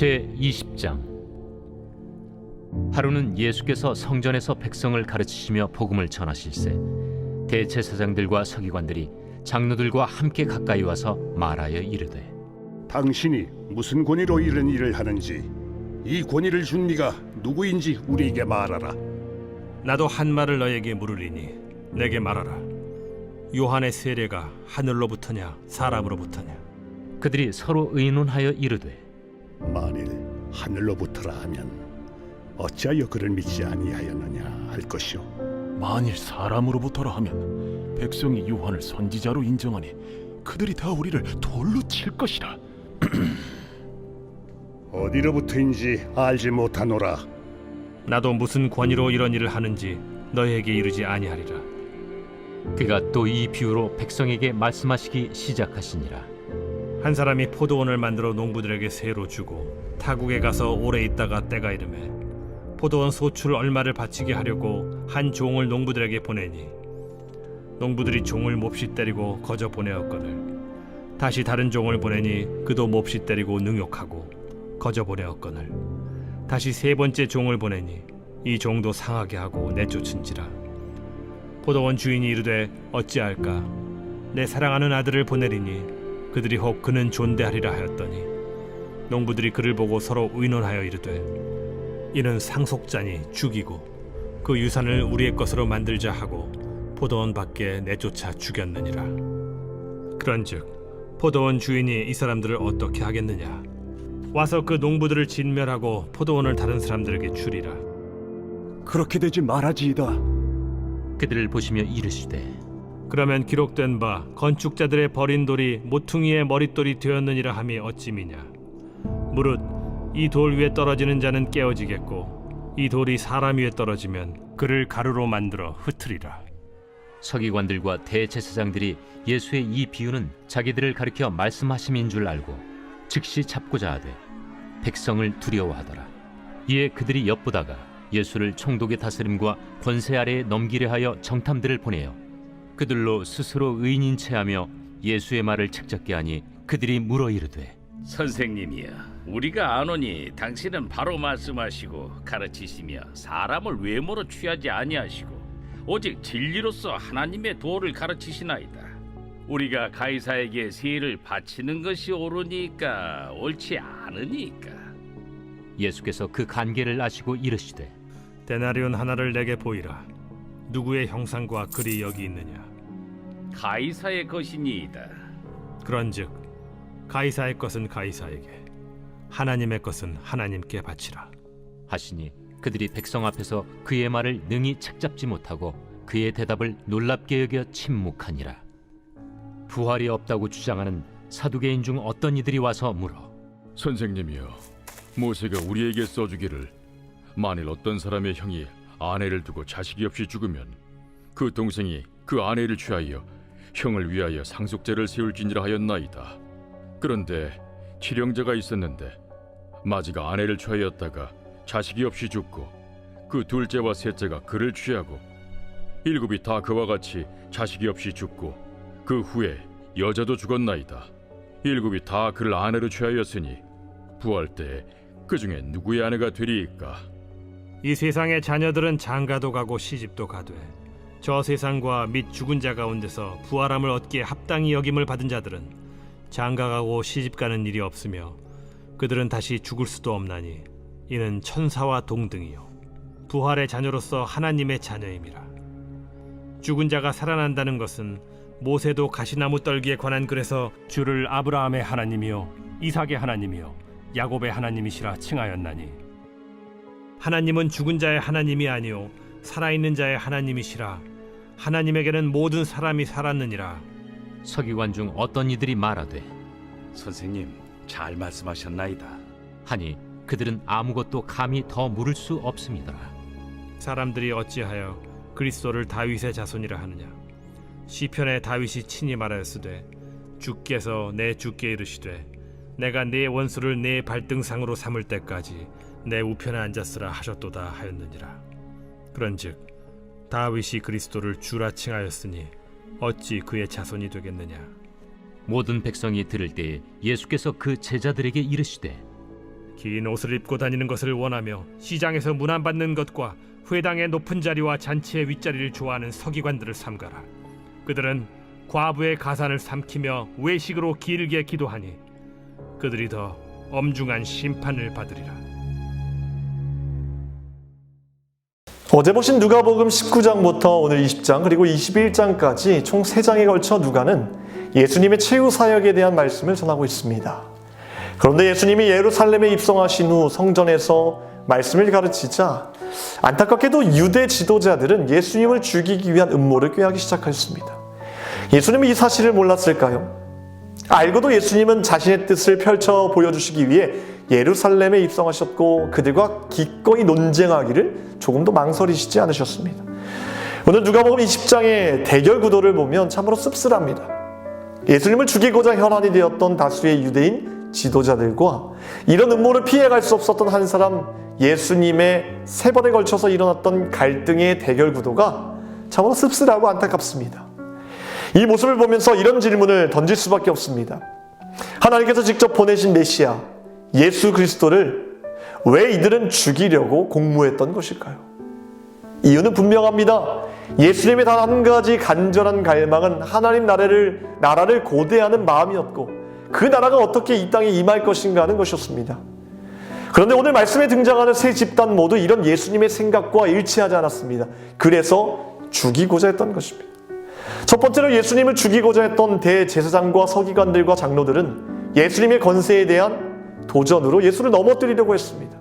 제20장. 하루는 예수께서 성전에서 백성을 가르치시며 복음을 전하실세 대제사장들과 서기관들이 장로들과 함께 가까이 와서 말하여 이르되, 당신이 무슨 권위로 이런 일을 하는지, 이 권위를 준 네가 누구인지 우리에게 말하라. 나도 한 말을 너에게 물으리니 내게 말하라. 요한의 세례가 하늘로부터냐 사람으로부터냐? 그들이 서로 의논하여 이르되, 만일 하늘로부터라 하면 어찌하여 그를 믿지 아니하였느냐 할 것이요, 만일 사람으로부터라 하면 백성이 요한을 선지자로 인정하니 그들이 다 우리를 돌로 칠 것이라. 어디로부터인지 알지 못하노라. 나도 무슨 권위로 이런 일을 하는지 너에게 이르지 아니하리라. 그가 또 이 비유로 백성에게 말씀하시기 시작하시니라. 한 사람이 포도원을 만들어 농부들에게 세로 주고 타국에 가서 오래 있다가 때가 이르매 포도원 소출 얼마를 바치게 하려고 한 종을 농부들에게 보내니 농부들이 종을 몹시 때리고 거저 보내었거늘 다시 다른 종을 보내니 그도 몹시 때리고 능욕하고 거저 보내었거늘 다시 세 번째 종을 보내니 이 종도 상하게 하고 내쫓은지라. 포도원 주인이 이르되 어찌할까? 내 사랑하는 아들을 보내리니 그들이 혹 그는 존대하리라 하였더니 농부들이 그를 보고 서로 의논하여 이르되, 이는 상속자니 죽이고 그 유산을 우리의 것으로 만들자 하고 포도원 밖에 내쫓아 죽였느니라. 그런즉 포도원 주인이 이 사람들을 어떻게 하겠느냐? 와서 그 농부들을 진멸하고 포도원을 다른 사람들에게 주리라. 그렇게 되지 말아지이다. 그들을 보시며 이르시되, 그러면 기록된 바 건축자들의 버린 돌이 모퉁이의 머릿돌이 되었느니라 함이 어찌미냐? 무릇 이 돌 위에 떨어지는 자는 깨어지겠고 이 돌이 사람 위에 떨어지면 그를 가루로 만들어 흩으리라. 서기관들과 대제사장들이 예수의 이 비유는 자기들을 가리켜 말씀하심인 줄 알고 즉시 잡고자 하되 백성을 두려워하더라. 이에 그들이 엿보다가 예수를 총독의 다스림과 권세 아래에 넘기려 하여 정탐들을 보내어 그들로 스스로 의인인 체하며 예수의 말을 책잡게 하니 그들이 물어 이르되, 선생님이여, 우리가 아노니 당신은 바로 말씀하시고 가르치시며 사람을 외모로 취하지 아니하시고 오직 진리로서 하나님의 도를 가르치시나이다. 우리가 가이사에게 세를 바치는 것이 옳으니까 옳지 않으니까. 예수께서 그 간계를 아시고 이르시되, 데나리온 하나를 내게 보이라. 누구의 형상과 글이 여기 있느냐? 가이사의 것이니이다. 그런즉 가이사의 것은 가이사에게, 하나님의 것은 하나님께 바치라. 하시니 그들이 백성 앞에서 그의 말을 능히 책잡지 못하고 그의 대답을 놀랍게 여겨 침묵하니라. 부활이 없다고 주장하는 사두개인 중 어떤 이들이 와서 물어, 선생님이여, 모세가 우리에게 써주기를 만일 어떤 사람의 형이 아내를 두고 자식이 없이 죽으면 그 동생이 그 아내를 취하여 형을 위하여 상속제를 세울지니라 하였나이다. 그런데 칠형제가 있었는데 마지가 아내를 취하였다가 자식이 없이 죽고 그 둘째와 셋째가 그를 취하고 일곱이 다 그와 같이 자식이 없이 죽고 그 후에 여자도 죽었나이다. 일곱이 다 그를 아내로 취하였으니 부활 때에 그 중에 누구의 아내가 되리이까? 이 세상의 자녀들은 장가도 가고 시집도 가되 저 세상과 및 죽은 자 가운데서 부활함을 얻기에 합당히 여김을 받은 자들은 장가가고 시집가는 일이 없으며 그들은 다시 죽을 수도 없나니 이는 천사와 동등이요 부활의 자녀로서 하나님의 자녀임이라. 죽은 자가 살아난다는 것은 모세도 가시나무 떨기에 관한 글에서 주를 아브라함의 하나님이요 이삭의 하나님이요 야곱의 하나님이시라 칭하였나니, 하나님은 죽은 자의 하나님이 아니요 살아있는 자의 하나님이시라. 하나님에게는 모든 사람이 살았느니라. 서기관 중 어떤 이들이 말하되, 선생님, 잘 말씀하셨나이다. 하니 그들은 아무것도 감히 더 물을 수 없음이더라. 사람들이 어찌하여 그리스도를 다윗의 자손이라 하느냐? 시편에 다윗이 친히 말하였으되 주께서 내 주께 이르시되 내가 네 원수를 네 발등상으로 삼을 때까지 내 우편에 앉았으라 하셨도다 하였느니라. 그런즉 다윗이 그리스도를 주라 칭하였으니 어찌 그의 자손이 되겠느냐? 모든 백성이 들을 때에 예수께서 그 제자들에게 이르시되, 긴 옷을 입고 다니는 것을 원하며 시장에서 문안받는 것과 회당의 높은 자리와 잔치의 윗자리를 좋아하는 서기관들을 삼가라. 그들은 과부의 가산을 삼키며 외식으로 길게 기도하니 그들이 더 엄중한 심판을 받으리라. 어제 보신 누가복음 19장부터 오늘 20장 그리고 21장까지 총 3장에 걸쳐 누가는 예수님의 최후 사역에 대한 말씀을 전하고 있습니다. 그런데 예수님이 예루살렘에 입성하신 후 성전에서 말씀을 가르치자 안타깝게도 유대 지도자들은 예수님을 죽이기 위한 음모를 꾀하기 시작했습니다. 예수님은 이 사실을 몰랐을까요? 알고도 예수님은 자신의 뜻을 펼쳐 보여주시기 위해 예루살렘에 입성하셨고 그들과 기꺼이 논쟁하기를 조금도 망설이시지 않으셨습니다. 오늘 누가복음 20장의 대결 구도를 보면 참으로 씁쓸합니다. 예수님을 죽이고자 혈안이 되었던 다수의 유대인 지도자들과 이런 음모를 피해갈 수 없었던 한 사람 예수님의 3번에 걸쳐서 일어났던 갈등의 대결 구도가 참으로 씁쓸하고 안타깝습니다. 이 모습을 보면서 이런 질문을 던질 수밖에 없습니다. 하나님께서 직접 보내신 메시아 예수 그리스도를 왜 이들은 죽이려고 공모했던 것일까요? 이유는 분명합니다. 예수님의 단 한 가지 간절한 갈망은 하나님 나라를 고대하는 마음이었고 그 나라가 어떻게 이 땅에 임할 것인가 하는 것이었습니다. 그런데 오늘 말씀에 등장하는 세 집단 모두 이런 예수님의 생각과 일치하지 않았습니다. 그래서 죽이고자 했던 것입니다. 첫 번째로 예수님을 죽이고자 했던 대제사장과 서기관들과 장로들은 예수님의 권세에 대한 도전으로 예수를 넘어뜨리려고 했습니다.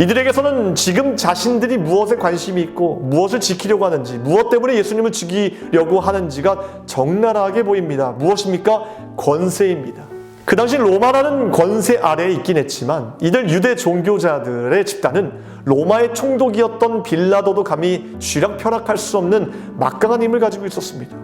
이들에게서는 지금 자신들이 무엇에 관심이 있고 무엇을 지키려고 하는지, 무엇 때문에 예수님을 죽이려고 하는지가 적나라하게 보입니다. 무엇입니까? 권세입니다. 그 당시 로마라는 권세 아래에 있긴 했지만 이들 유대 종교자들의 집단은 로마의 총독이었던 빌라도도 감히 쥐락펴락할 수 없는 막강한 힘을 가지고 있었습니다.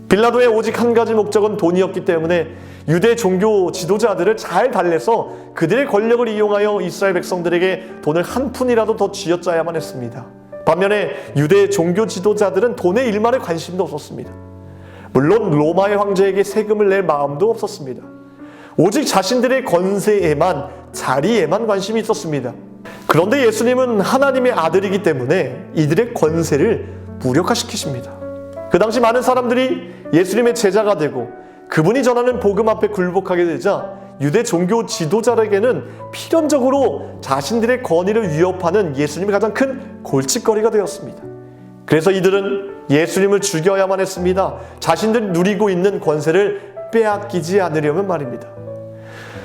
빌라도의 오직 한 가지 목적은 돈이었기 때문에 유대 종교 지도자들을 잘 달래서 그들의 권력을 이용하여 이스라엘 백성들에게 돈을 한 푼이라도 더 쥐어짜야만 했습니다. 반면에 유대 종교 지도자들은 돈의 일말에 관심도 없었습니다. 물론 로마의 황제에게 세금을 낼 마음도 없었습니다. 오직 자신들의 권세에만, 자리에만 관심이 있었습니다. 그런데 예수님은 하나님의 아들이기 때문에 이들의 권세를 무력화시키십니다. 그 당시 많은 사람들이 예수님의 제자가 되고 그분이 전하는 복음 앞에 굴복하게 되자 유대 종교 지도자에게는 필연적으로 자신들의 권위를 위협하는 예수님이 가장 큰 골칫거리가 되었습니다. 그래서 이들은 예수님을 죽여야만 했습니다. 자신들이 누리고 있는 권세를 빼앗기지 않으려면 말입니다.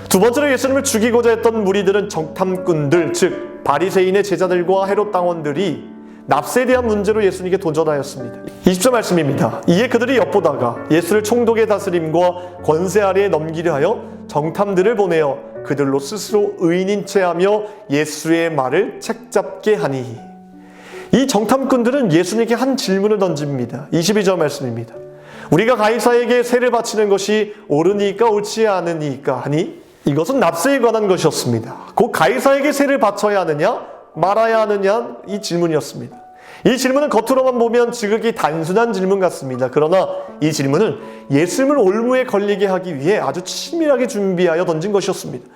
두 번째로 예수님을 죽이고자 했던 무리들은 정탐꾼들, 즉 바리새인의 제자들과 헤롯 당원들이 납세에 대한 문제로 예수님께 도전하였습니다. 20절 말씀입니다. 이에 그들이 엿보다가 예수를 총독의 다스림과 권세 아래에 넘기려 하여 정탐들을 보내어 그들로 스스로 의인인 체하며 예수의 말을 책잡게 하니. 이 정탐꾼들은 예수님께 한 질문을 던집니다. 22절 말씀입니다. 우리가 가이사에게 세를 바치는 것이 옳으니까 옳지 않으니까 하니, 이것은 납세에 관한 것이었습니다. 곧 가이사에게 세를 바쳐야 하느냐 말아야 하느냐, 이 질문이었습니다. 이 질문은 겉으로만 보면 지극히 단순한 질문 같습니다. 그러나 이 질문은 예수님을 올무에 걸리게 하기 위해 아주 치밀하게 준비하여 던진 것이었습니다.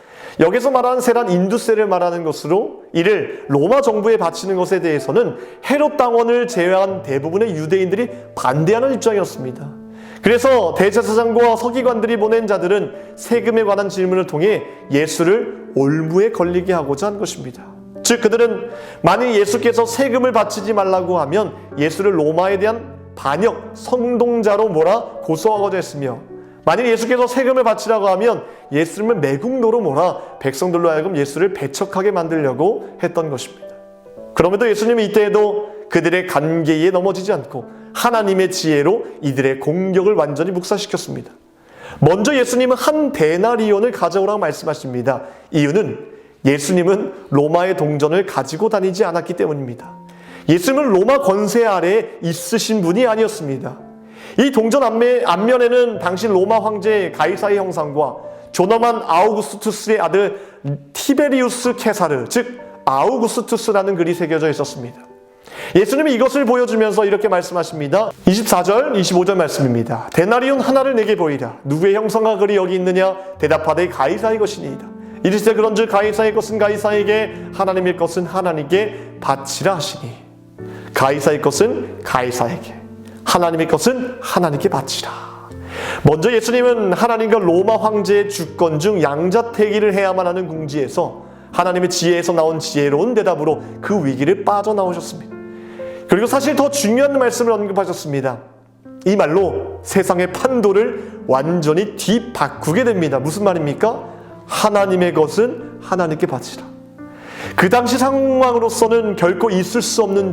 여기서 말하는 세란 인두세를 말하는 것으로 이를 로마 정부에 바치는 것에 대해서는 헤롯 당원을 제외한 대부분의 유대인들이 반대하는 입장이었습니다. 그래서 대제사장과 서기관들이 보낸 자들은 세금에 관한 질문을 통해 예수를 올무에 걸리게 하고자 한 것입니다. 즉 그들은 만일 예수께서 세금을 바치지 말라고 하면 예수를 로마에 대한 반역, 선동자로 몰아 고소하고자 했으며, 만일 예수께서 세금을 바치라고 하면 예수님을 매국노로 몰아 백성들로 하여금 예수를 배척하게 만들려고 했던 것입니다. 그럼에도 예수님은 이때에도 그들의 간계에 넘어지지 않고 하나님의 지혜로 이들의 공격을 완전히 묵살시켰습니다. 먼저 예수님은 한 데나리온을 가져오라고 말씀하십니다. 이유는 예수님은 로마의 동전을 가지고 다니지 않았기 때문입니다. 예수님은 로마 권세 아래에 있으신 분이 아니었습니다. 이 동전 앞면에는 당시 로마 황제 가이사의 형상과 조너만 아우구스투스의 아들 티베리우스 케사르, 즉 아우구스투스라는 글이 새겨져 있었습니다. 예수님이 이것을 보여주면서 이렇게 말씀하십니다. 24절, 25절 말씀입니다. 데나리온 하나를 내게 보이라. 누구의 형상과 글이 여기 있느냐? 대답하되 가이사의 것이니이다. 이르시되 그런즉 가이사의 것은 가이사에게, 하나님의 것은 하나님께 바치라 하시니, 가이사의 것은 가이사에게, 하나님의 것은 하나님께 바치라. 먼저 예수님은 하나님과 로마 황제의 주권 중 양자택일을 해야만 하는 궁지에서 하나님의 지혜에서 나온 지혜로운 대답으로 그 위기를 빠져나오셨습니다. 그리고 사실 더 중요한 말씀을 언급하셨습니다. 이 말로 세상의 판도를 완전히 뒤바꾸게 됩니다. 무슨 말입니까? 하나님의 것은 하나님께 바치라. 그 당시 상황으로서는 결코 있을 수 없는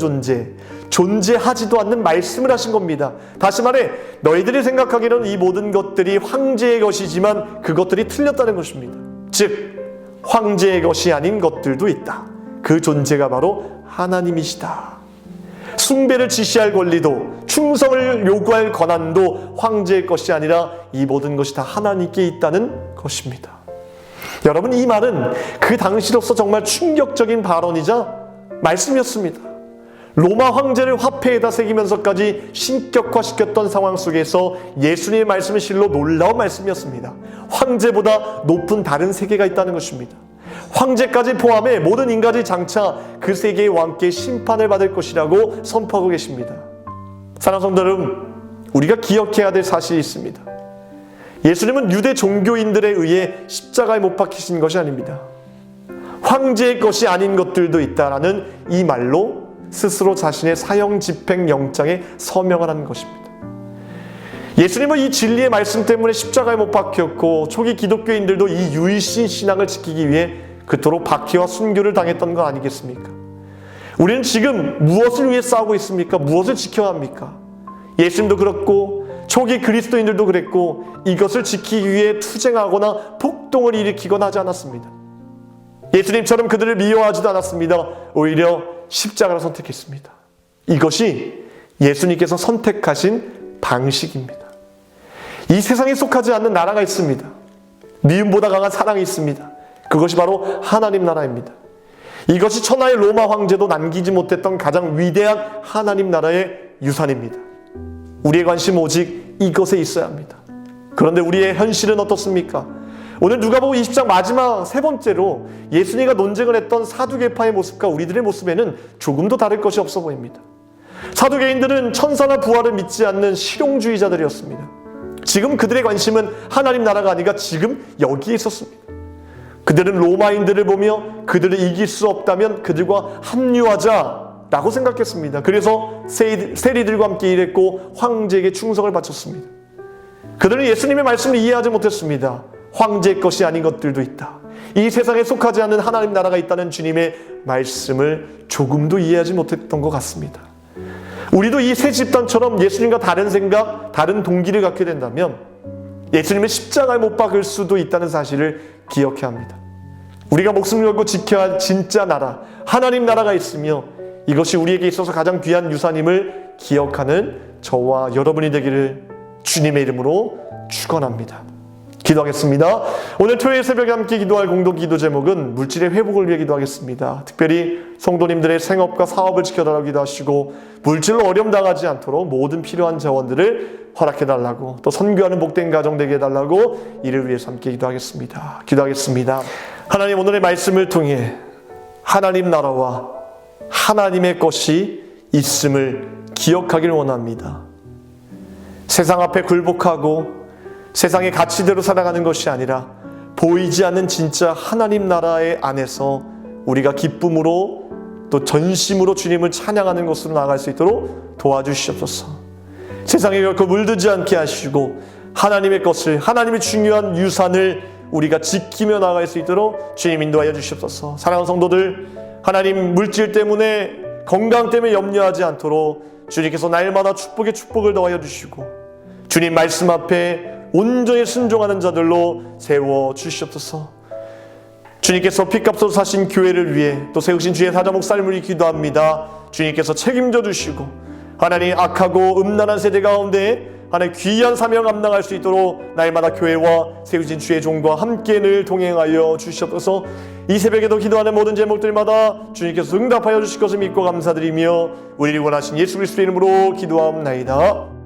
존재하지도 않는 말씀을 하신 겁니다. 다시 말해 너희들이 생각하기로는 이 모든 것들이 황제의 것이지만 그것들이 틀렸다는 것입니다. 즉 황제의 것이 아닌 것들도 있다. 그 존재가 바로 하나님이시다. 숭배를 지시할 권리도, 충성을 요구할 권한도 황제의 것이 아니라 이 모든 것이 다 하나님께 있다는 것입니다. 여러분, 이 말은 그 당시로서 정말 충격적인 발언이자 말씀이었습니다. 로마 황제를 화폐에다 새기면서까지 신격화시켰던 상황 속에서 예수님의 말씀은 실로 놀라운 말씀이었습니다. 황제보다 높은 다른 세계가 있다는 것입니다. 황제까지 포함해 모든 인간이 장차 그 세계의 왕께 심판을 받을 것이라고 선포하고 계십니다. 사랑하는 성도 여러분, 우리가 기억해야 될 사실이 있습니다. 예수님은 유대 종교인들에 의해 십자가에 못 박히신 것이 아닙니다. 황제의 것이 아닌 것들도 있다라는 이 말로 스스로 자신의 사형 집행 영장에 서명을 하는 것입니다. 예수님은 이 진리의 말씀 때문에 십자가에 못 박혔고 초기 기독교인들도 이 유일신 신앙을 지키기 위해 그토록 박해와 순교를 당했던 거 아니겠습니까? 우리는 지금 무엇을 위해 싸우고 있습니까? 무엇을 지켜야 합니까? 예수님도 그렇고 초기 그리스도인들도 그랬고 이것을 지키기 위해 투쟁하거나 폭동을 일으키거나 하지 않았습니다. 예수님처럼 그들을 미워하지도 않았습니다. 오히려 십자가를 선택했습니다. 이것이 예수님께서 선택하신 방식입니다. 이 세상에 속하지 않는 나라가 있습니다. 미움보다 강한 사랑이 있습니다. 그것이 바로 하나님 나라입니다. 이것이 천하의 로마 황제도 남기지 못했던 가장 위대한 하나님 나라의 유산입니다. 우리의 관심 오직 이것에 있어야 합니다. 그런데 우리의 현실은 어떻습니까? 오늘 누가복음 20장 마지막 세 번째로 예수님과 논쟁을 했던 사두개파의 모습과 우리들의 모습에는 조금도 다를 것이 없어 보입니다. 사두개인들은 천사나 부활을 믿지 않는 실용주의자들이었습니다. 지금 그들의 관심은 하나님 나라가 아니라 지금 여기에 있었습니다. 그들은 로마인들을 보며 그들을 이길 수 없다면 그들과 합류하자라고 생각했습니다. 그래서 세리들과 함께 일했고 황제에게 충성을 바쳤습니다. 그들은 예수님의 말씀을 이해하지 못했습니다. 황제의 것이 아닌 것들도 있다. 이 세상에 속하지 않는 하나님 나라가 있다는 주님의 말씀을 조금도 이해하지 못했던 것 같습니다. 우리도 이 세 집단처럼 예수님과 다른 생각, 다른 동기를 갖게 된다면 예수님의 십자가에 못 박을 수도 있다는 사실을 기억해야 합니다. 우리가 목숨을 걸고 지켜야 할 진짜 나라, 하나님 나라가 있으며 이것이 우리에게 있어서 가장 귀한 유산임을 기억하는 저와 여러분이 되기를 주님의 이름으로 축원합니다. 기도하겠습니다. 오늘 토요일 새벽에 함께 기도할 공동 기도 제목은 물질의 회복을 위해 기도하겠습니다. 특별히 성도님들의 생업과 사업을 지켜달라고 기도하시고 물질로 어려움 당하지 않도록 모든 필요한 자원들을 허락해달라고, 또 선교하는 복된 가정 되게 해달라고 이를 위해서 함께 기도하겠습니다. 기도하겠습니다. 하나님, 오늘의 말씀을 통해 하나님 나라와 하나님의 것이 있음을 기억하길 원합니다. 세상 앞에 굴복하고 세상의 가치대로 살아가는 것이 아니라 보이지 않는 진짜 하나님 나라의 안에서 우리가 기쁨으로 또 전심으로 주님을 찬양하는 것으로 나아갈 수 있도록 도와주시옵소서. 세상에 결코 물들지 않게 하시고 하나님의 것을, 하나님의 중요한 유산을 우리가 지키며 나아갈 수 있도록 주님 인도하여 주시옵소서. 사랑하는 성도들, 하나님 물질 때문에, 건강 때문에 염려하지 않도록 주님께서 날마다 축복에 축복을 더하여 주시고 주님 말씀 앞에 온전히 순종하는 자들로 세워 주시옵소서. 주님께서 피값으로 사신 교회를 위해 또 세우신 주의 사자 목사님을 기도합니다. 주님께서 책임져 주시고 하나님 악하고 음란한 세대 가운데 하나님 귀한 사명 감당할 수 있도록 날마다 교회와 세우신 주의 종과 함께 늘 동행하여 주시옵소서. 이 새벽에도 기도하는 모든 제목들마다 주님께서 응답하여 주실 것을 믿고 감사드리며 우리를 원하신 예수 그리스도의 이름으로 기도하옵나이다.